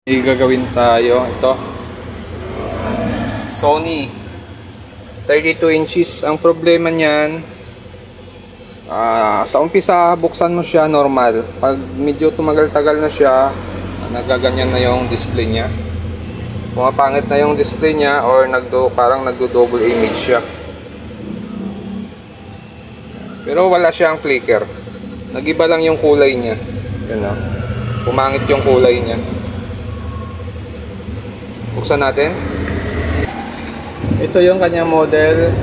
May gagawin tayo. Ito Sony 32 inches. Ang problema niyan, sa umpisa buksan mo siya normal. Pag medyo tumagal-tagal na siya, nagaganyan na yung display niya, pumapangit na yung display niya, or parang nagdo-double image siya. Pero wala siyang flicker, nagiba lang yung kulay niya. Yan o, pumangit yung kulay niya. Buksan natin. Ito yung kanyang model.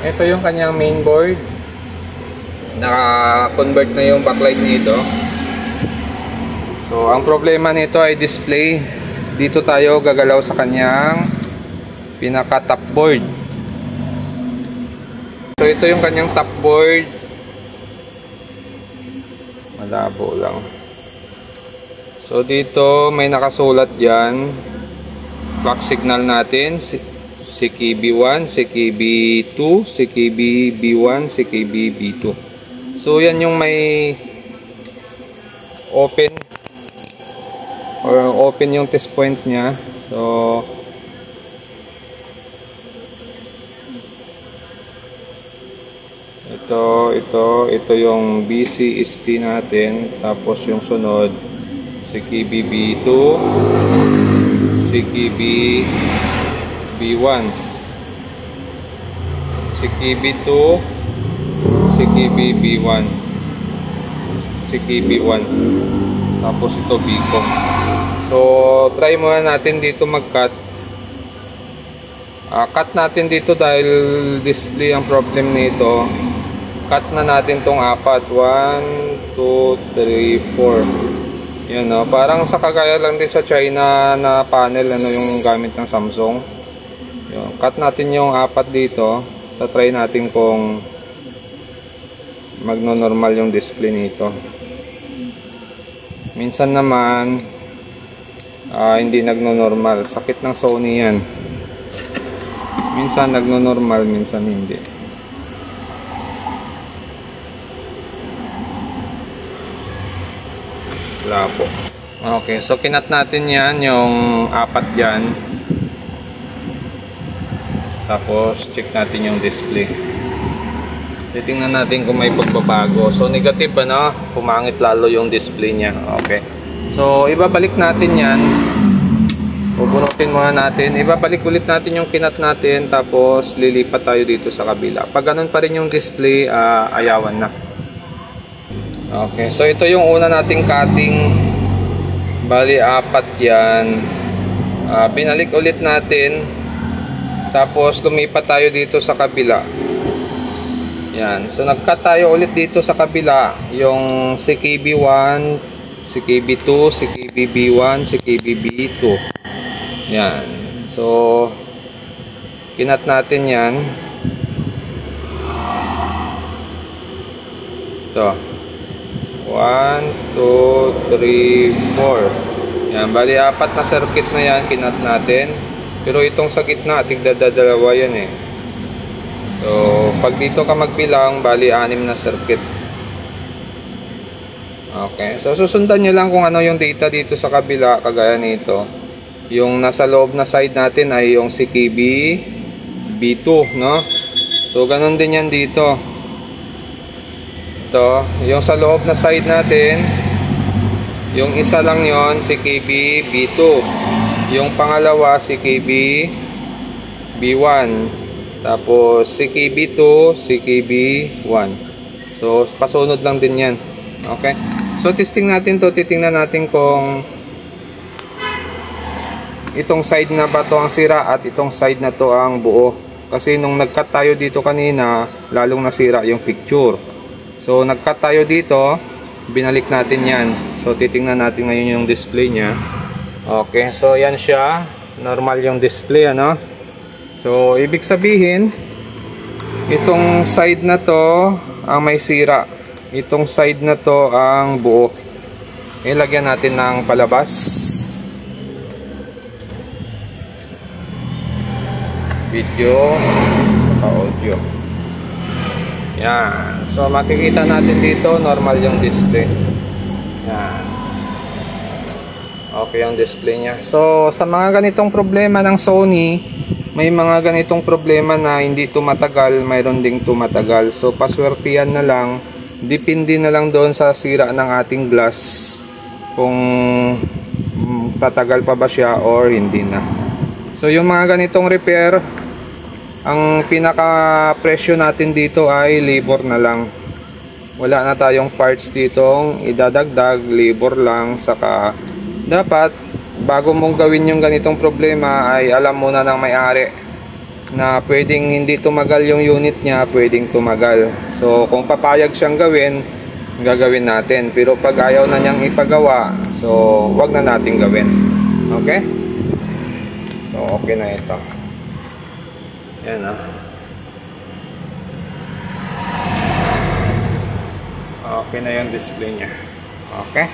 Ito yung kanyang mainboard. Naka-convert na yung backlight nito. So, ang problema nito ay display. Dito tayo gagalaw sa kanyang pinaka-top board. So, ito yung kanyang top board. Malabo lang. So dito may nakasulat dyan, clock signal natin, CKB1, CKB2, CKB-B1, CKB-B2. So yan yung may open yung test point nya. So ito yung BCST natin, tapos yung sunod CKB-B2, CKB-B1, CKB-2, CKB-B1, CKB-1, tapos ito Bcom. So try muna natin dito mag-cut. Cut natin dito dahil display ang problem nito. Cut na natin tong apat. 1, 2, 3, 4. Yan o, parang sa kagaya lang din sa China na panel, ano yung gamit ng Samsung. Yun, cut natin yung apat dito. Tatry natin kung magno-normal yung display nito. Minsan naman hindi nagno-normal. Sakit ng Sony yan. Minsan nagno-normal, minsan hindi. Wala po. Okay, so kinat natin yan, yung apat dyan. Tapos check natin yung display. Titingnan natin kung may pagbabago. So negative, ano? Pumangit lalo yung display nya. Okay. So ibabalik natin yan. Bubunutin muna natin. Ibabalik ulit natin yung kinat natin. Tapos lilipat tayo dito sa kabila. Pag ganun pa rin yung display, ayawan na. Okay, so ito yung una nating cutting. Bali, apat yan. Binalik ulit natin. Tapos lumipat tayo dito sa kabila. Yan, so nag-cut tayo ulit dito sa kabila. Yung CKB1, CKB2, CKB-B1, CKB-B2. Yan, so kinat natin yan. Ito 1, 2, 3, 4. Yan, bali apat na circuit na yan, kinat natin. Pero itong sa gitna, tigdadalawa yan eh. So, pag dito ka magbilang, bali 6 na circuit. Okay, so susundan nyo lang kung ano yung data dito sa kabila, kagaya nito. Yung nasa loob na side natin ay yung CKB B2, no? So, ganun din yan dito. Ito, yung sa loob na side natin, yung isa lang yon CKB B2, yung pangalawa CKB B1, tapos CKB2, CKB 1. So pasunod lang din yan. Okay, so testing natin to. Titingnan natin kung itong side na ba to ang sira at itong side na to ang buo, kasi nung nag-cut tayo dito kanina, lalong nasira yung picture. So nag-cut tayo dito, binalik natin yan. So titingnan natin ngayon yung display nya. Okay, so yan siya, normal yung display, ano? So ibig sabihin, itong side na to ang may sira, itong side na to ang buo. Ilagyan natin ng palabas. Video saka audio. Yan. So makikita natin dito normal yung display. Yan. Okay ang display niya. So sa mga ganitong problema ng Sony, may mga ganitong problema na hindi tumatagal, mayroon ding tumatagal. So paswertihan na lang, depende na lang doon sa sira ng ating glass kung tatagal pa ba siya or hindi na. So yung mga ganitong repair, ang pinaka presyo natin dito ay labor na lang. Wala na tayong parts ditong idadagdag, labor lang. Saka dapat bago mong gawin yung ganitong problema ay alam mo na ng may-ari na pwedeng hindi tumagal yung unit niya, pwedeng tumagal. So kung papayag siyang gawin, gagawin natin. Pero pag ayaw na niyang ipagawa, so wag na natin gawin. Okay? So okay na ito. Yan ah. Okay na yung display niya. Okay?